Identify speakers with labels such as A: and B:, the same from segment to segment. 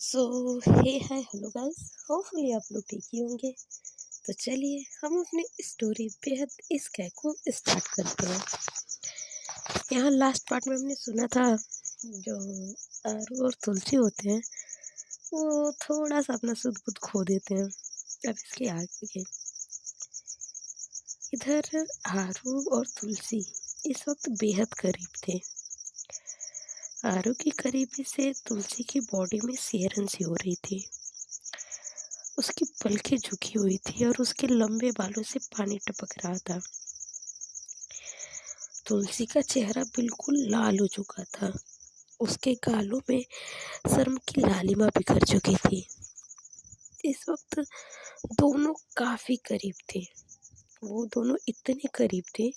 A: सो हे hi hello guys. Hopefully आप लोग ठीक ही होंगे। तो चलिए हम अपनी स्टोरी बेहद इस कैक को स्टार्ट करते हैं। यहाँ लास्ट पार्ट में हमने सुना था जो आरू और तुलसी होते हैं वो थोड़ा सा अपना सुध बुध खो देते हैं। अब इसके आगे के इधर आरू और तुलसी इस वक्त बेहद करीब थे। आरू की करीबी से तुलसी की बॉडी में सिहरन सी हो रही थी। उसकी पलकें झुकी हुई थी और उसके लंबे बालों से पानी टपक रहा था। तुलसी का चेहरा बिल्कुल लाल हो चुका था। उसके गालों में शर्म की लालिमा बिखर चुकी थी। इस वक्त दोनों काफी करीब थे। वो दोनों इतने करीब थे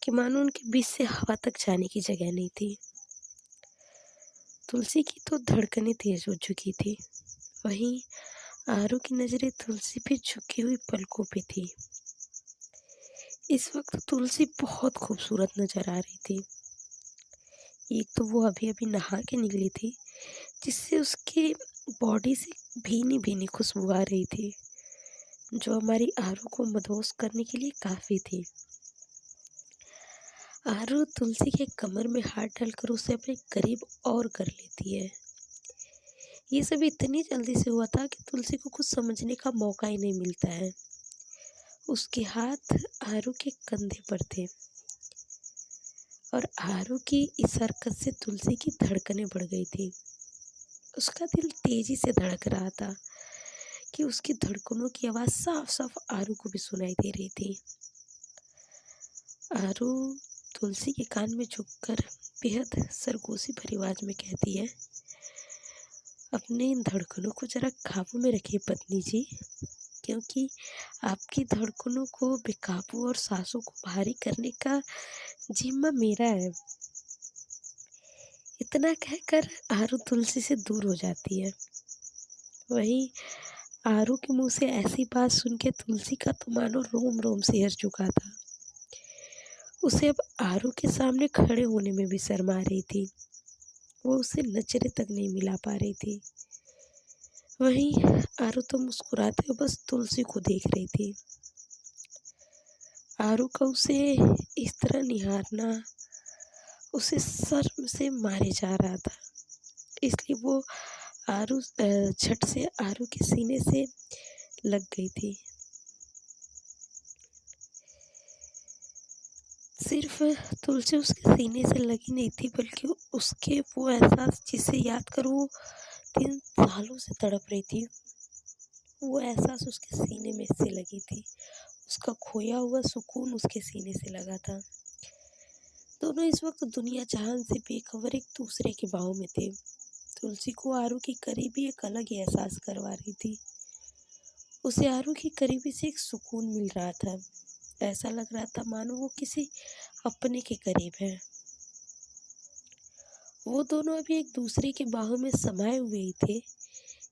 A: कि मानो उनके बीच से हवा तक जाने की जगह नहीं थी। तुलसी की तो धड़कनें तेज हो चुकी थी। वहीं आरू की नजरें तुलसी पे झुकी हुई पलकों पे थी। इस वक्त तुलसी बहुत खूबसूरत नजर आ रही थी। एक तो वो अभी अभी नहा के निकली थी, जिससे उसकी बॉडी से भीनी भीनी खुशबू आ रही थी, जो हमारी आरू को मदहोश करने के लिए काफ़ी थी। आरू तुलसी के कमर में हाथ डालकर उसे अपने करीब और कर लेती है। ये सब इतनी जल्दी से हुआ था कि तुलसी को कुछ समझने का मौका ही नहीं मिलता है। उसके हाथ आरू के कंधे पर थे और आरू की इस हरकत से तुलसी की धड़कनें बढ़ गई थी। उसका दिल तेजी से धड़क रहा था कि उसकी धड़कनों की आवाज़ साफ साफ आरू को भी सुनाई दे रही थी। आरू तुलसी के कान में झुककर बेहद सरगोशी भरी आवाज में कहती है, अपने इन धड़कनों को जरा काबू में रखिए पत्नी जी, क्योंकि आपकी धड़कनों को बेकाबू और सांसों को भारी करने का जिम्मा मेरा है। इतना कहकर आरू तुलसी से दूर हो जाती है। वहीं आरू के मुंह से ऐसी बात सुन के तुलसी का तो मानो रोम रोम सिहर चुका था। उसे अब आरू के सामने खड़े होने में भी शर्म आ रही थी। वो उसे नजरें तक नहीं मिला पा रही थी। वहीं आरू तो मुस्कुराते हुए बस तुलसी को देख रही थी। आरू का उसे इस तरह निहारना उसे शर्म से मारे जा रहा था, इसलिए वो आरू झट से आरू के सीने से लग गई थी। सिर्फ तुलसी उसके सीने से लगी नहीं थी, बल्कि उसके वो एहसास जिसे याद कर वो 3 सालों से तड़प रही थी, वो एहसास उसके सीने में से लगी थी। उसका खोया हुआ सुकून उसके सीने से लगा था। दोनों इस वक्त दुनिया जहान से बेखबर एक दूसरे के बाहों में थे। तुलसी को आरू की करीबी एक अलग ही एहसास करवा रही थी। उसे आरू की करीबी से एक सुकून मिल रहा था। ऐसा लग रहा था मानो वो किसी अपने के करीब है। वो दोनों अभी एक दूसरे के बाहों में समाये हुए ही थे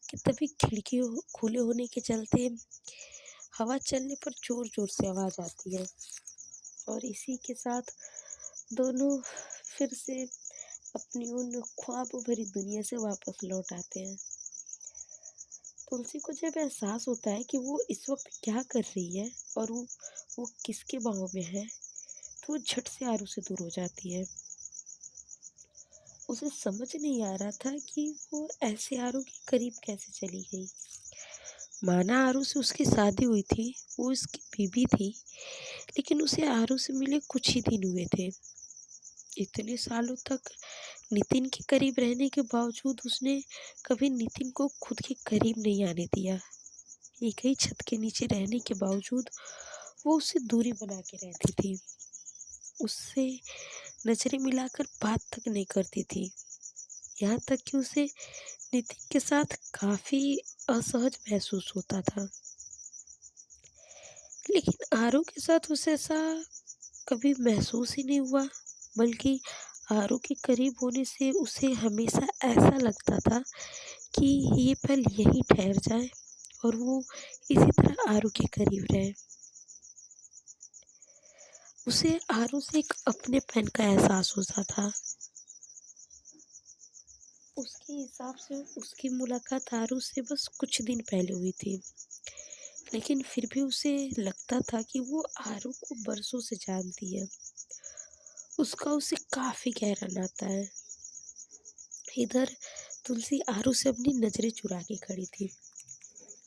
A: कि तभी खिड़की खुले होने के चलते हवा चलने पर जोर जोर से आवाज आती है और इसी के साथ दोनों फिर से अपनी उन ख्वाब भरी दुनिया से वापस लौट आते हैं। तुलसी को जब एहसास होता है कि वो इस वक्त क्या कर रही है और वो किसके बाहों में है, तो वो झट से आरू से दूर हो जाती है। उसे समझ नहीं आ रहा था कि वो ऐसे आरू के करीब कैसे चली गई। माना आरू से उसकी शादी हुई थी, वो उसकी बीवी थी, लेकिन उसे आरू से मिले कुछ ही दिन हुए थे। इतने सालों तक नितिन के करीब रहने के बावजूद उसने कभी नितिन को खुद के करीब नहीं आने दिया। एक ही छत के नीचे रहने के बावजूद वो उससे दूरी बना के रहती थी। उससे नजरें मिलाकर बात तक नहीं करती थी। यहाँ तक कि उसे नितिन के साथ काफी असहज महसूस होता था, लेकिन आरू के साथ उसे ऐसा कभी महसूस ही नहीं हुआ। बल्कि आरू के करीब होने से उसे हमेशा ऐसा लगता था कि ये पल यहीं ठहर जाए और वो इसी तरह आरू के करीब रहे। उसे आरू से एक अपनेपन का एहसास होता था। उसके हिसाब से उसकी मुलाकात आरू से बस कुछ दिन पहले हुई थी, लेकिन फिर भी उसे लगता था कि वो आरू को बरसों से जानती है। उसका उसे काफ़ी गहरा नाता है। इधर तुलसी आरू से अपनी नज़रें चुरा के खड़ी थी।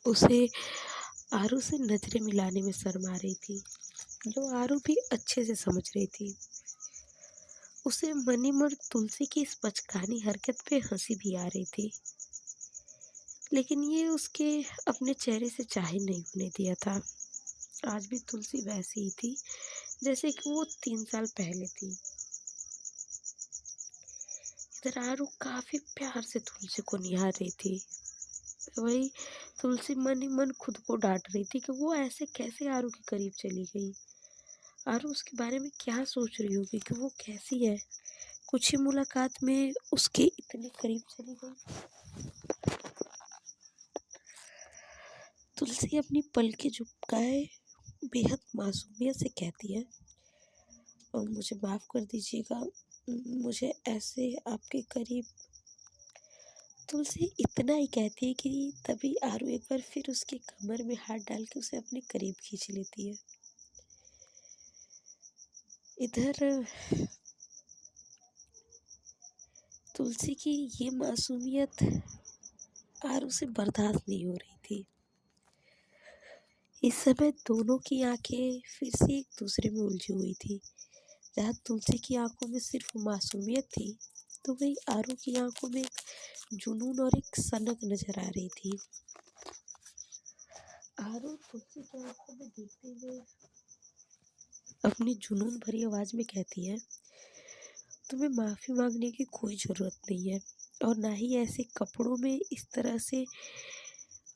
A: उसे आरू से नज़रें मिलाने में शर्म आ रही थी, जो आरू भी अच्छे से समझ रही थी। उसे मन ही मन तुलसी की इस बचकानी हरकत पे हंसी भी आ रही थी, लेकिन ये उसके अपने चेहरे से जाहिर नहीं होने दिया था। आज भी तुलसी वैसी ही थी जैसे कि वो 3 साल पहले थी। इधर आरू काफी प्यार से तुलसी को निहार रही थी। वही तुलसी मन ही मन खुद को डांट रही थी कि वो ऐसे कैसे आरू के करीब चली गई। आरू उसके बारे में क्या सोच रही होगी कि वो कैसी है, कुछ ही मुलाकात में उसके इतने करीब चली गई। तुलसी अपनी पलकें झुकाए बेहद मासूमियत से कहती है, और मुझे माफ़ कर दीजिएगा, मुझे ऐसे आपके करीब। तुलसी इतना ही कहती है कि तभी आरू एक बार फिर उसके कमर में हाथ डाल के उसे अपने करीब खींच लेती है। इधर तुलसी की ये मासूमियत आरू से बर्दाश्त नहीं हो रही थी। इस समय दोनों की आंखें फिर से एक दूसरे में उलझी हुई थी। जहाँ तुलसी की आंखों में सिर्फ मासूमियत थी, तो वही आरू की आंखों में एक जुनून और एक सनक नजर आ रही थी। आरू तुलसी की आंखों में देखते हुए अपनी जुनून भरी आवाज में कहती है, तुम्हें माफी मांगने की कोई जरूरत नहीं है, और ना ही ऐसे कपड़ों में इस तरह से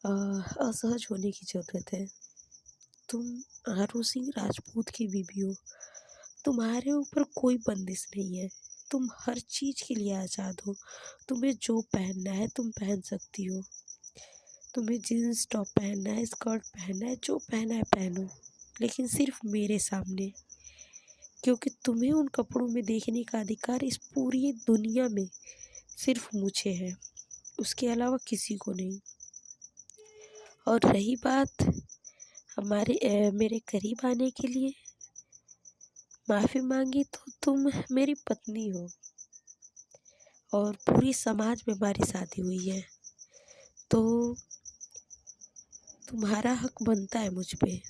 A: असहज होने की जरूरत है। तुम आरू सिंह राजपूत की बीवी हो। तुम्हारे ऊपर कोई बंदिश नहीं है। तुम हर चीज के लिए आजाद हो। तुम्हें जो पहनना है तुम पहन सकती हो। तुम्हें जीन्स टॉप पहनना है, स्कर्ट पहनना है, जो पहना है पहनो, लेकिन सिर्फ मेरे सामने, क्योंकि तुम्हें उन कपड़ों में देखने का अधिकार इस पूरी दुनिया में सिर्फ मुझे है, उसके अलावा किसी को नहीं। और रही बात मेरे करीब आने के लिए माफ़ी मांगी, तो तुम मेरी पत्नी हो और पूरी समाज में हमारी शादी हुई है, तो तुम्हारा हक बनता है मुझ पे,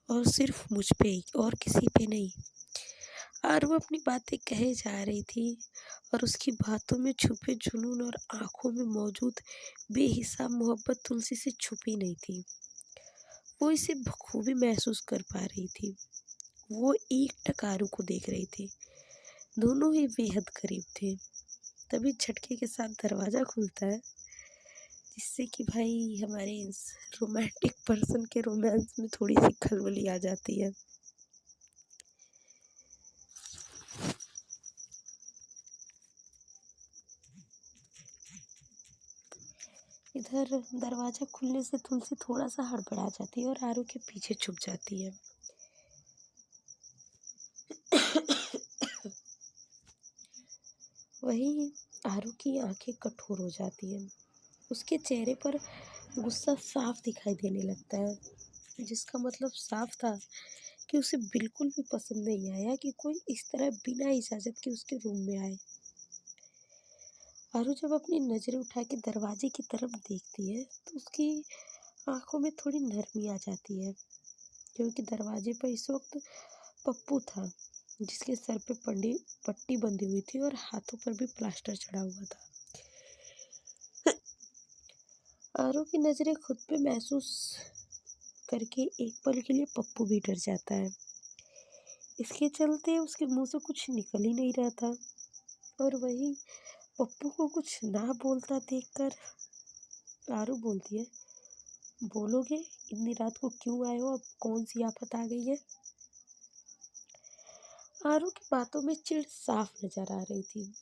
A: और सिर्फ मुझ पे ही, और किसी पे नहीं। और वो अपनी बातें कहे जा रही थी, और उसकी बातों में छुपे जुनून और आंखों में मौजूद बेहिसाब मोहब्बत तुलसी से छुपी नहीं थी। वो इसे बखूबी महसूस कर पा रही थी। वो एकटक आरू को देख रही थी। दोनों ही बेहद करीब थे। तभी झटके के साथ दरवाज़ा खुलता है, जिससे कि भाई हमारे इस रोमांटिक पर्सन के रोमांस में थोड़ी सी खलबली आ जाती है। इधर दरवाज़ा खुलने से तुलसी थोड़ा सा हड़बड़ा जाती है और आरू के पीछे छुप जाती है। वहीं आरू की आंखें कठोर हो जाती हैं। उसके चेहरे पर गुस्सा साफ दिखाई देने लगता है, जिसका मतलब साफ था कि उसे बिल्कुल भी पसंद नहीं आया कि कोई इस तरह बिना इजाज़त के उसके रूम में आए। आरू जब अपनी नज़रें उठा के दरवाजे की तरफ देखती है, तो उसकी आंखों में थोड़ी नरमी आ जाती है, क्योंकि दरवाजे पर इस वक्त पप्पू था, जिसके सर पे पट्टी बंधी हुई थी और हाथों पर भी प्लास्टर चढ़ा हुआ था। आरू की नज़रें खुद पे महसूस करके एक पल के लिए पप्पू भी डर जाता है। इसके चलते उसके मुंह से कुछ निकल ही नहीं रहा था, और वही पप्पू को कुछ ना बोलता देखकर आरू बोलती है, बोलोगे इतनी रात को क्यों आए हो, अब कौन सी आफत आ गई है। आरू की बातों में चिढ़ साफ नजर आ रही थी।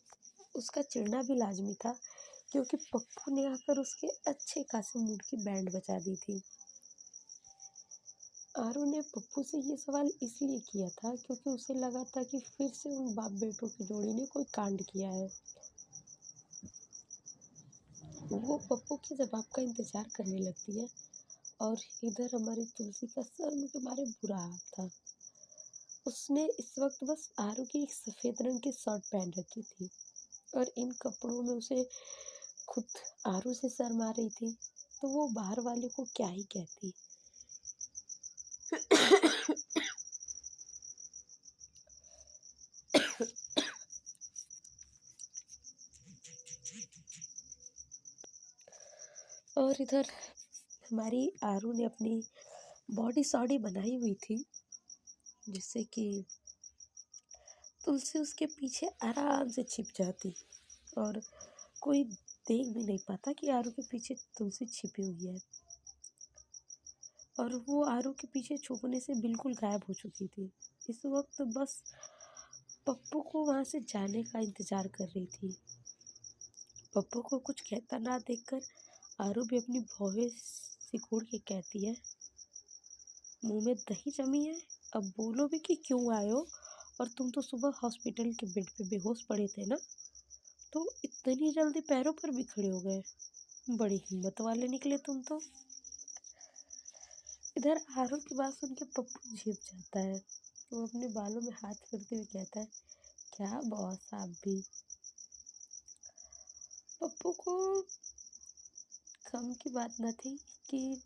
A: उसका चिढ़ना भी लाजमी था, क्योंकि पप्पू ने आकर उसके अच्छे खासे मूड की बैंड बजा दी थी। आरू ने पप्पू से ये सवाल इसलिए किया था क्योंकि उसे लगा था कि फिर से उन बाप बेटों की जोड़ी ने कोई कांड किया है। वो पप्पू के जवाब का इंतज़ार करने लगती है और इधर हमारी तुलसी का शर्म के मारे बुरा हाल था। उसने इस वक़्त बस आरू की एक सफ़ेद रंग की शर्ट पहन रखी थी और इन कपड़ों में उसे खुद आरू से शर्म आ रही थी, तो वो बाहर वाले को क्या ही कहती। और इधर हमारी आरू ने अपनी बॉडी सॉडी बनाई हुई थी, जिससे कि तुलसी उसके पीछे आराम से छिप जाती और कोई देख भी नहीं पाता कि आरू के पीछे तुलसी छिपी हुई है। और वो आरू के पीछे छुपने से बिल्कुल गायब हो चुकी थी। इस वक्त बस पप्पू को वहाँ से जाने का इंतज़ार कर रही थी। पप्पू को कुछ कहता ना देखकर आरू भी अपनी भौहें सिकोड़ के कहती है, मुंह में दही जमी है, अब बोलो भी कि क्यों आए हो। और तुम तो सुबह हॉस्पिटल के बेड पे बेहोश पड़े थे ना, तो इतनी जल्दी पैरों पर भी खड़े हो गए। बड़ी हिम्मत वाले निकले तुम तो। इधर आरू की बात सुन के पप्पू झिप जाता है। वो अपने बालों में हाथ करते हुए कहता है, क्या बॉस आप भी। पप्पू को कम की बात न थी कि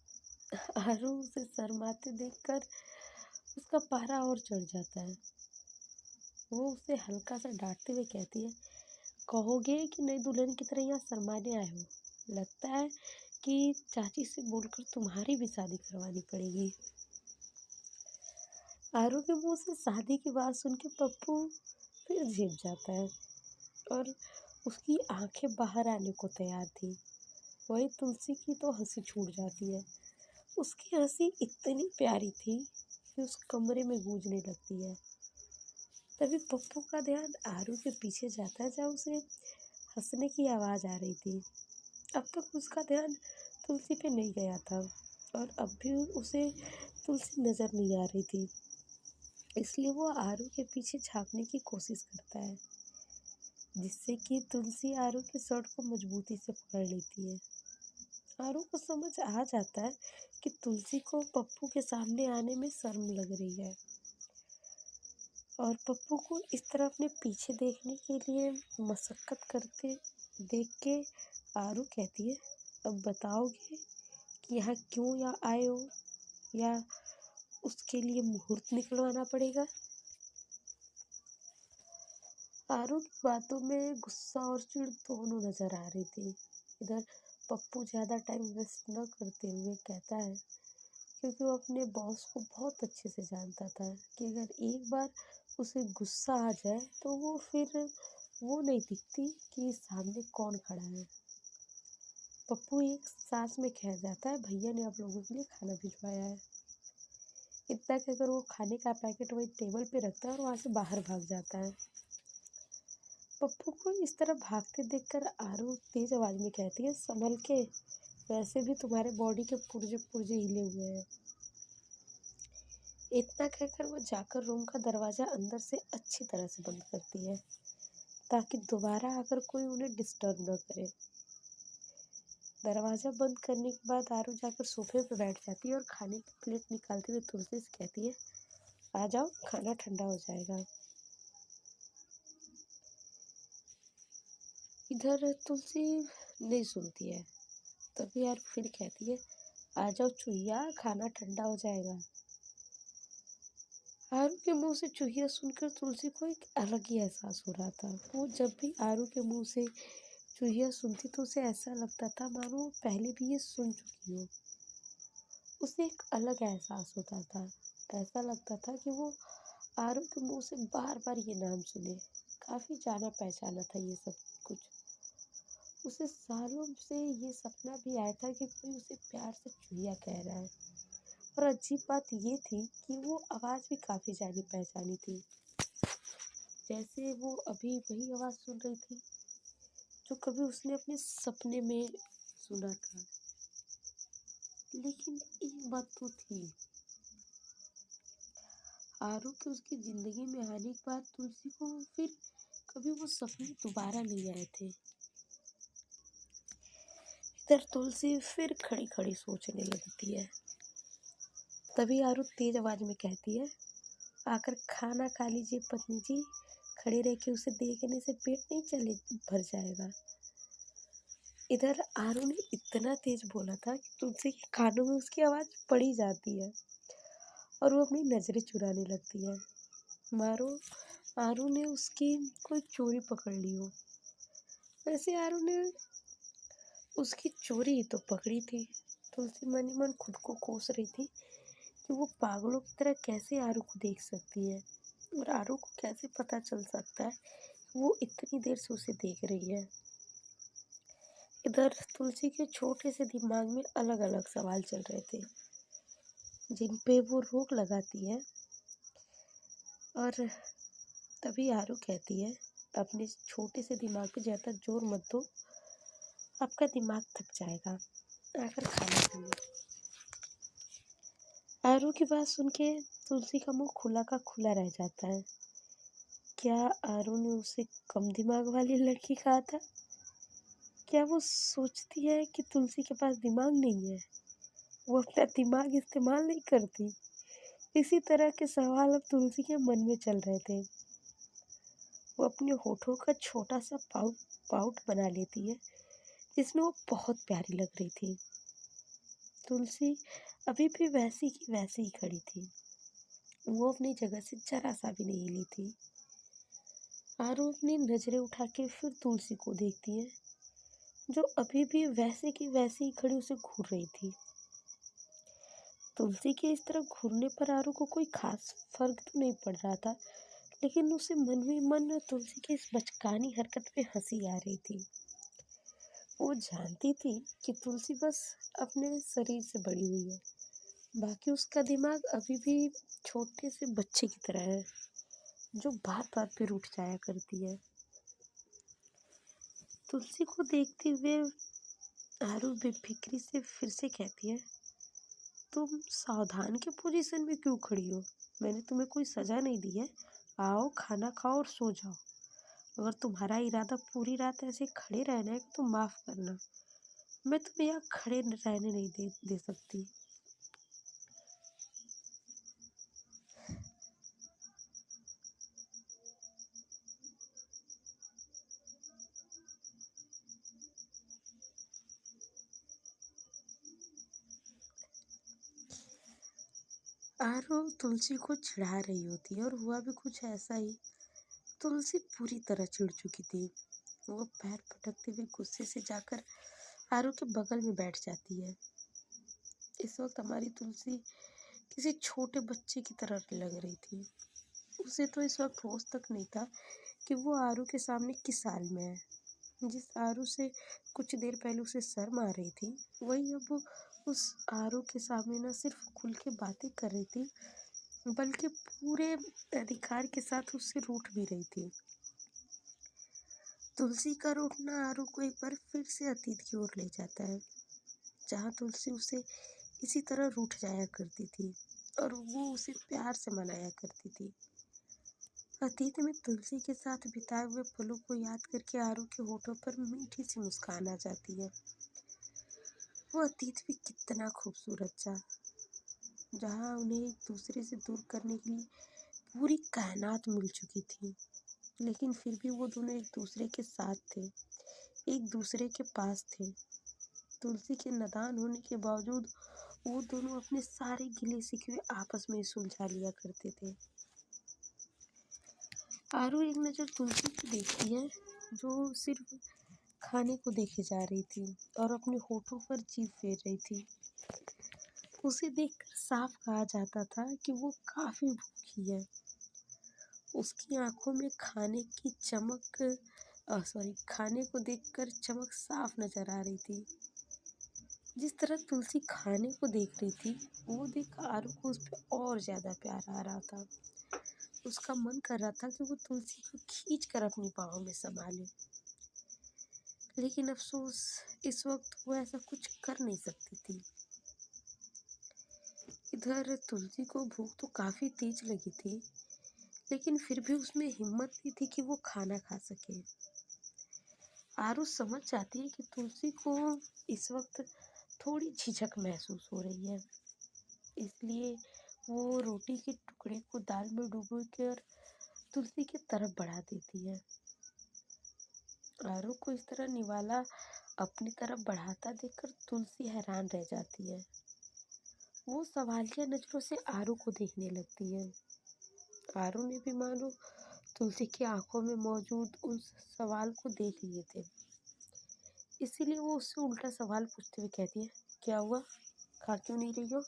A: आरू उसे शर्माते देखकर उसका पारा और चढ़ जाता है। वो उसे हल्का सा डांटते हुए कहती है, कहोगे कि नई दुल्हन की तरह यहाँ शर्माने आए हो। लगता है कि चाची से बोलकर तुम्हारी भी शादी करवानी पड़ेगी। आरू के मुंह से शादी की बात सुन के पप्पू फिर झिप जाता है और उसकी आंखें बाहर आने को तैयार थी। वही तुलसी की तो हंसी छूट जाती है। उसकी हंसी इतनी प्यारी थी कि उस कमरे में गूंजने लगती है। तभी पप्पू का ध्यान आरू के पीछे जाता है जहाँ उसे हंसने की आवाज़ आ रही थी। अब तक उसका ध्यान तुलसी पे नहीं गया था और अब भी उसे तुलसी नज़र नहीं आ रही थी, इसलिए वो आरू के पीछे झाँकने की कोशिश करता है, जिससे कि तुलसी आरू के शर्ट को मजबूती से पकड़ लेती है। आरू को समझ आ जाता है कि तुलसी को पप्पू के सामने आने में शर्म लग रही है और पप्पू को इस तरह अपने पीछे देखने के लिए मशक्कत करते देख के आरू कहती है, अब बताओगे कि यहाँ क्यों या आए हो या उसके लिए मुहूर्त निकलवाना पड़ेगा। आरू की बातों में गुस्सा और चिढ़ दोनों नजर आ रही थी। इधर पप्पू ज़्यादा टाइम वेस्ट न करते हुए कहता है, क्योंकि वो अपने बॉस को बहुत अच्छे से जानता था कि अगर एक बार उसे गुस्सा आ जाए तो वो फिर वो नहीं दिखती कि सामने कौन खड़ा है। पप्पू एक सांस में कह जाता है, भैया ने आप लोगों के लिए खाना भिजवाया है। इतना कहकर वो खाने का पैकेट वही टेबल पे रखता है और वहाँ से बाहर भाग जाता है। पप्पू को इस तरह भागते देखकर आरू तेज आवाज में कहती है, संभल के, वैसे भी तुम्हारे बॉडी के पुर्जे पुर्जे हिले हुए हैं। इतना कहकर वो जाकर रूम का दरवाज़ा अंदर से अच्छी तरह से बंद करती है ताकि दोबारा आकर कोई उन्हें डिस्टर्ब न करे। दरवाज़ा बंद करने के बाद आरू जाकर सोफे पर बैठ जाती है और खाने की प्लेट निकालते हुए तुलसी से कहती है, आ जाओ, खाना ठंडा हो जाएगा। इधर तुलसी नहीं सुनती है। तभी यार फिर कहती है, आ जाओ चुहिया, खाना ठंडा हो जाएगा। आरू के मुंह से चूहिया सुनकर तुलसी को एक अलग ही एहसास हो रहा था। वो जब भी आरू के मुंह से चूहिया सुनती तो उसे ऐसा लगता था मानो वो पहले भी ये सुन चुकी हो। उसे एक अलग एहसास होता था। ऐसा लगता था कि वो आरू के मुंह से बार बार ये नाम सुने। काफी जाना पहचाना था ये सब कुछ। उसे सालों से ये सपना भी आया था कि कोई उसे प्यार से चूहिया कह रहा है। और अजीब बात ये थी कि वो आवाज़ भी काफ़ी जानी पहचानी थी, जैसे वो अभी वही आवाज़ सुन रही थी जो कभी उसने अपने सपने में सुना था। लेकिन एक बात तो थी, आरू के उसकी ज़िंदगी में आने के बाद तुलसी को फिर कभी वो सपने दोबारा नहीं आए थे। इधर तुलसी फिर खड़ी खड़ी सोचने लगती है। तभी आरू तेज आवाज में कहती है, आकर खाना खा लीजिए पत्नी जी, खड़े रह के उसे देखने से पेट नहीं चले भर जाएगा। इधर आरू ने इतना तेज बोला था कि तुलसी के कानों में उसकी आवाज पड़ी जाती है और वो अपनी नजरें चुराने लगती है, मारो आरू ने उसकी कोई चोरी पकड़ ली हो। वैसे आरू ने उसकी चोरी ही तो पकड़ी थी। तुलसी मन ही मन खुद को कोस रही थी कि वो पागलों की तरह कैसे आरू को देख सकती है और आरू को कैसे पता चल सकता है कि वो इतनी देर से उसे देख रही है। इधर तुलसी के छोटे से दिमाग में अलग अलग सवाल चल रहे थे जिन पे वो रोक लगाती है। और तभी आरू कहती है, अपने छोटे से दिमाग पे ज़्यादा जोर मत दो, आपका दिमाग थक जाएगा, आकर खाना खाइए। आरू की बात सुन के तुलसी का मुंह खुला का खुला रह जाता है। क्या आरू ने उसे कम दिमाग वाली लड़की कहा था? क्या वो सोचती है कि तुलसी के पास दिमाग नहीं है, वो अपना दिमाग इस्तेमाल नहीं करती? इसी तरह के सवाल अब तुलसी के मन में चल रहे थे। वो अपने होठों का छोटा सा पाउट बना लेती है जिसमें वो बहुत प्यारी लग रही थी। तुलसी अभी भी वैसी की वैसी ही खड़ी थी, वो अपनी जगह से जरा सा भी नहीं हिली थी। आरू अपनी नजरें उठा के फिर तुलसी को देखती है जो अभी भी वैसे की वैसी ही खड़ी उसे घूर रही थी। तुलसी के इस तरह घूरने पर आरू को कोई खास फर्क तो नहीं पड़ रहा था, लेकिन उसे मन ही मन तुलसी की इस बचकानी हरकत पे हंसी आ रही थी। वो जानती थी कि तुलसी बस अपने शरीर से बड़ी हुई है, बाकी उसका दिमाग अभी भी छोटे से बच्चे की तरह है जो बात बात पे रूठ जाया करती है। तुलसी को देखते हुए आरू बेफिक्री से फिर से कहती है, तुम सावधान के पोजीशन में क्यों खड़ी हो? मैंने तुम्हें कोई सजा नहीं दी है, आओ खाना खाओ और सो जाओ। अगर तुम्हारा इरादा पूरी रात ऐसे खड़े रहना है तो माफ करना, मैं तुम्हें यहाँ खड़े रहने नहीं दे सकती। आरो तुलसी को चिढ़ा रही होती है और हुआ भी कुछ ऐसा ही। तुलसी पूरी तरह चिढ़ चुकी थी। वो पैर पटकते हुए गुस्से से जाकर आरू के बगल में बैठ जाती है। इस वक्त हमारी तुलसी किसी छोटे बच्चे की तरह लग रही थी। उसे तो इस वक्त होश तक नहीं था कि वो आरू के सामने किस हाल में है। जिस आरू से कुछ देर पहले उसे शर्म आ रही थी, वही अब उस आरू के सामने न सिर्फ खुल के बातें कर रही थी, बल्कि पूरे अधिकार के साथ उससे रूठ भी रही थी। तुलसी का रूठना आरू को एक बार फिर से अतीत की ओर ले जाता है, जहाँ तुलसी उसे इसी तरह रूठ जाया करती थी और वो उसे प्यार से मनाया करती थी। अतीत में तुलसी के साथ बिताए हुए पलों को याद करके आरू के होठों पर मीठी सी मुस्कान आ जाती है। वो अतीत भी कितना खूबसूरत था, जहाँ उन्हें एक दूसरे से दूर करने के लिए पूरी कायनात मिल चुकी थी, लेकिन फिर भी वो दोनों एक दूसरे के साथ थे, एक दूसरे के पास थे। तुलसी के नादान होने के बावजूद वो दोनों अपने सारे गिले शिकवे आपस में सुलझा लिया करते थे। आरू एक नज़र तुलसी को देखती है जो सिर्फ खाने को देखे जा रही थी और अपने होठों पर जीभ फेर रही थी। उसे देखकर साफ कहा जाता था कि वो काफी भूखी है। उसकी आंखों में खाने को देखकर चमक साफ नजर आ रही थी। जिस तरह तुलसी खाने को देख रही थी, वो देख आरू को उस पर और ज्यादा प्यार आ रहा था। उसका मन कर रहा था कि वो तुलसी को खींच कर अपनी बाहों में समा ले, लेकिन अफसोस इस वक्त वो ऐसा कुछ कर नहीं सकती थी। इधर तुलसी को भूख तो काफी तेज लगी थी, लेकिन फिर भी उसमें हिम्मत नहीं थी कि वो खाना खा सके। आरू समझ जाती है कि तुलसी को इस वक्त थोड़ी झिझक महसूस हो रही है, इसलिए वो रोटी के टुकड़े को दाल में डुबो कर तुलसी की तरफ बढ़ा देती है। आरू को इस तरह निवाला अपनी तरफ बढ़ाता देखकर तुलसी हैरान रह जाती है। वो सवालिया नजरों से आरू को देखने लगती है। आरू ने भी मानो तुलसी की आंखों में मौजूद उस सवाल को देख लिए थे, इसीलिए वो उससे उल्टा सवाल पूछते हुए कहती है, क्या हुआ, खा क्यों नहीं रही हो?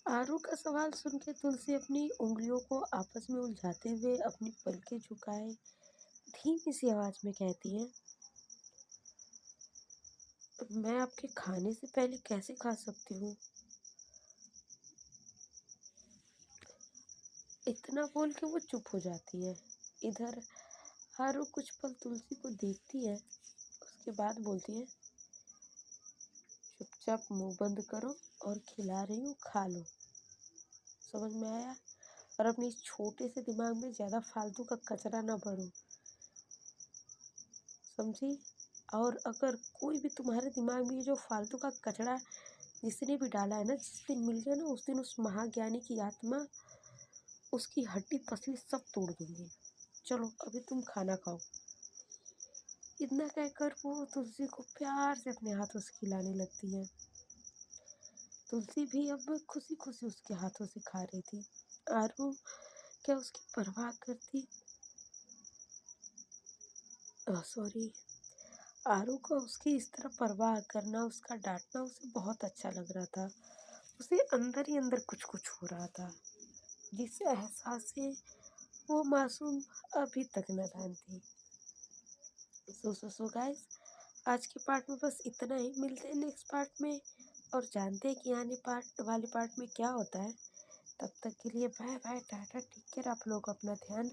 A: आरू का सवाल सुन के तुलसी अपनी उंगलियों को आपस में उलझाते हुए अपनी पलकें झुकाए धीमी सी आवाज में कहती है, मैं आपके खाने से पहले कैसे खा सकती हूँ? इतना बोल के वो चुप हो जाती है। इधर आरू कुछ पल तुलसी को देखती है, उसके बाद बोलती है, चुपचाप मुंह बंद करो और खिला रही हूँ, खा लो। समझ में आया? और अपने इस छोटे से दिमाग में ज़्यादा फालतू का कचरा ना भरो, समझी? और अगर कोई भी तुम्हारे दिमाग में ये जो फालतू का कचरा जिसने भी डाला है ना, जिस दिन मिल गया ना उस दिन उस महाज्ञानी की आत्मा उसकी हड्डी पसली सब तोड़ दूंगी। चलो अभी तुम खाना खाओ। इतना कहकर वो तुलसी को प्यार से अपने हाथों से खिलाने लगती है। तुलसी भी अब खुशी खुशी उसके हाथों से खा रही थी। आरू क्या उसकी परवाह करती? सॉरी, आरू को उसकी इस तरह परवाह करना, उसका डांटना उसे बहुत अच्छा लग रहा था। उसे अंदर ही अंदर कुछ कुछ हो रहा था, जिस एहसास से वो मासूम अभी तक नादान थी। सो गाइस, आज के पार्ट में बस इतना ही। मिलते हैं नेक्स्ट पार्ट में और जानते हैं कि आने पार्ट वाले पार्ट में क्या होता है। तब तक के लिए bye bye, tata, take care. आप लोग अपना ध्यान